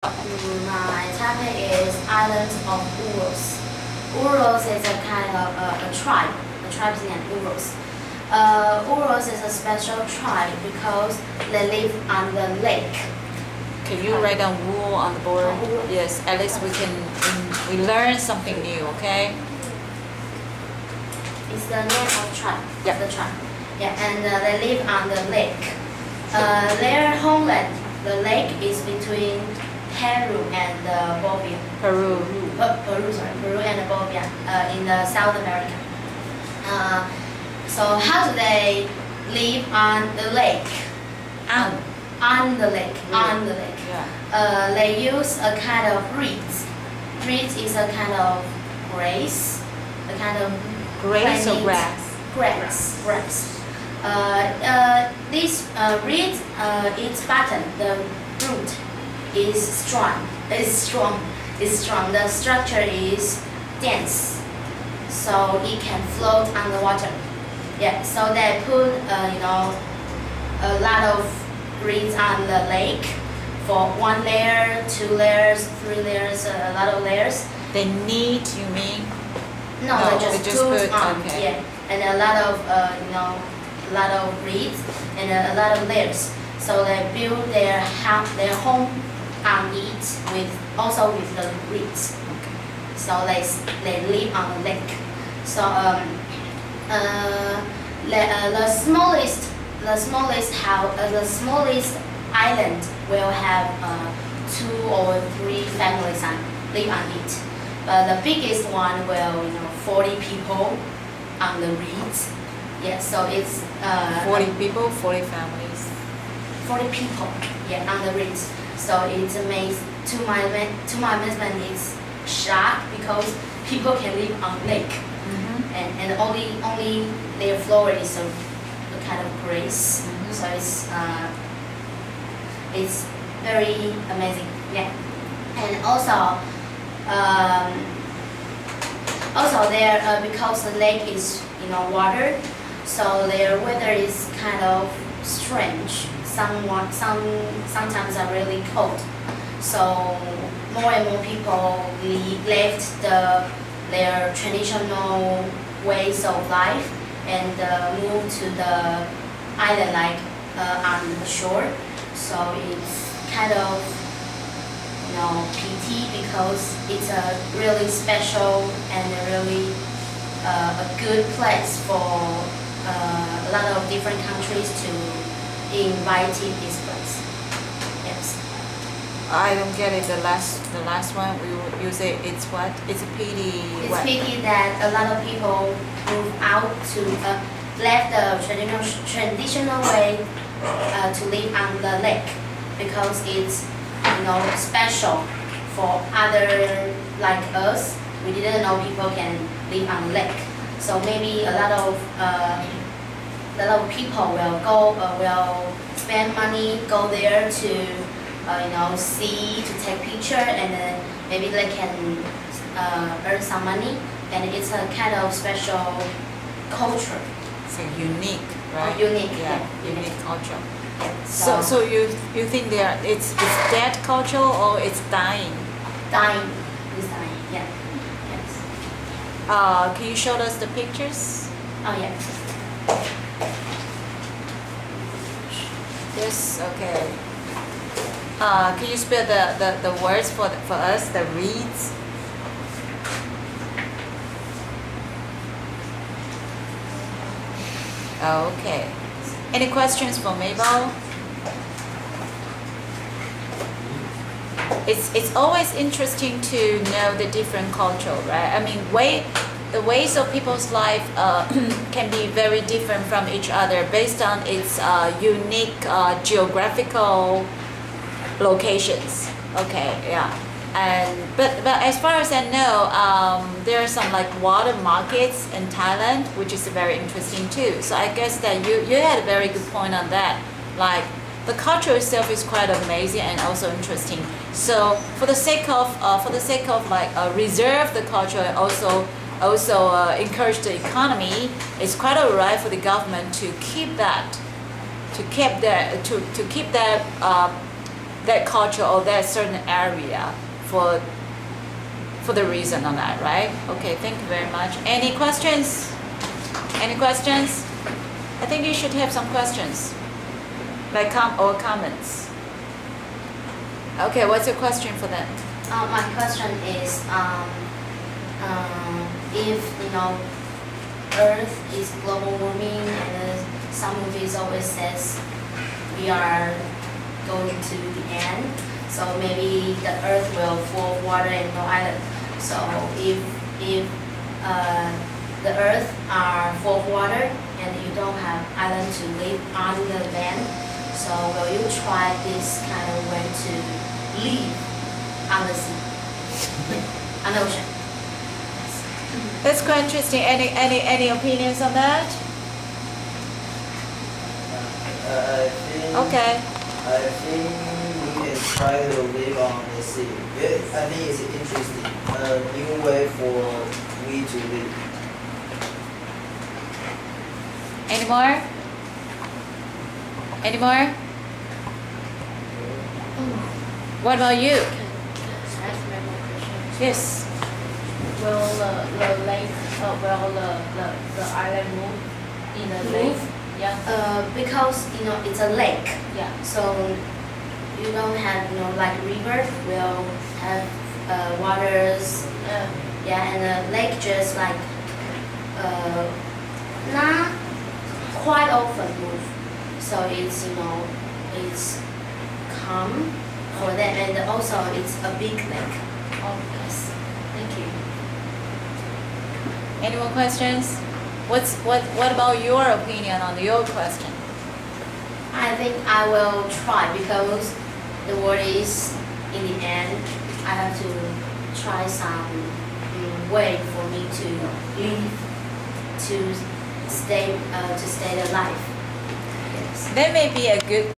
My topic is Islands of Urals. Urals is a kind of a tribe. The tribe's name Urals. Urals is a special tribe because they live on the lake. Can you write down wool on the board? Yes, at least we learn something new, okay? It's the name of tribe. Yeah. The tribe. Yeah, and they live on the lake. Their homeland, the lake, is between Peru and Bolivia. Peru. Peru and Bolivia in South America. So how do they live on the lake? On the lake. Yeah. They use a kind of reeds. Reeds is a kind of grass, a kind of Grass or granite- grass? Grass. This reed, its bottom, the root is strong. The structure is dense, so it can float on the water. Yeah. So they put a lot of reeds on the lake for 1 layer, 2 layers, 3 layers, a lot of layers. They need, you mean? No, No, they just they just put put, on. okay. Yeah, and a lot of a lot of reeds and a lot of layers. So they build their home on it with the reeds. So they live on the lake. So the smallest island will have 2 or 3 families live on it. But the biggest one will 40 people on the reeds. Yeah, so it's 40 people, 40 families. 40 people, yeah, on the reeds. So it makes to my husband it's shock because people can live on lake, and only their floor is a kind of grass. So it's very amazing, yeah. And also there because the lake is water, so their weather is kind of strange. Sometimes are really cold. So more and more people left their traditional ways of life and moved to the island like on the shore. So it's kind of PT because it's a really special and a really a good place for a lot of different countries to invite this place. Yes. I don't get it. The last one you say it's what? It's a pity. It's What? pity that a lot of people move out to left the traditional way to live on the lake because it's special for other like us. We didn't know people can live on the lake, so maybe a lot of people will spend money, go there to see, to take picture, and then maybe they can earn some money, and it's a kind of special culture. It's unique, right? Unique, Yeah, yeah, unique culture. Yeah, So you think it's dead culture or it's dying? dying, it's dying, yeah. Yes. Can you show us the pictures? Oh yeah. Yes. Okay. Can you spell the words for us? The reeds. Okay. Any questions for Mable? It's always interesting to know the different culture, right? I mean, the ways of people's life can be very different from each other based on its unique geographical locations. Okay, yeah. But as far as I know, there are some like water markets in Thailand, which is very interesting too. So I guess that you had a very good point on that. Like the culture itself is quite amazing and also interesting. So for the sake of like reserve the culture and also encourage the economy, it's quite alright for the government to keep that that culture or that certain area for the reason on that, right? Okay, thank you very much. Any questions? Any questions? I think you should have some questions, like or comments. Okay, what's your question for them? My question is, if Earth is global warming, and some movies always says we are going to the end, so maybe the Earth will full of water and no island. So if the Earth are full of water and you don't have island to live on the land, so will you try this kind of way to live on the sea, on the ocean? That's quite interesting. Any opinions on that? I think we can try to live on the sea. I think it's interesting. A new way for we to live. Any more? Any more? What about you? Can I ask more questions? Yes. Will the lake, will the island move in the lake? Move? Yeah. Because it's a lake, Yeah. so you don't have like river will have waters, and the lake just like not quite often move, so it's it's calm for them, and also it's a big lake. Oh, yes. Thank you. Any more questions? What about your opinion on your question? I think I will try because the world is in the end. I have to try some way for me to live, to stay alive. Yes. That may be a good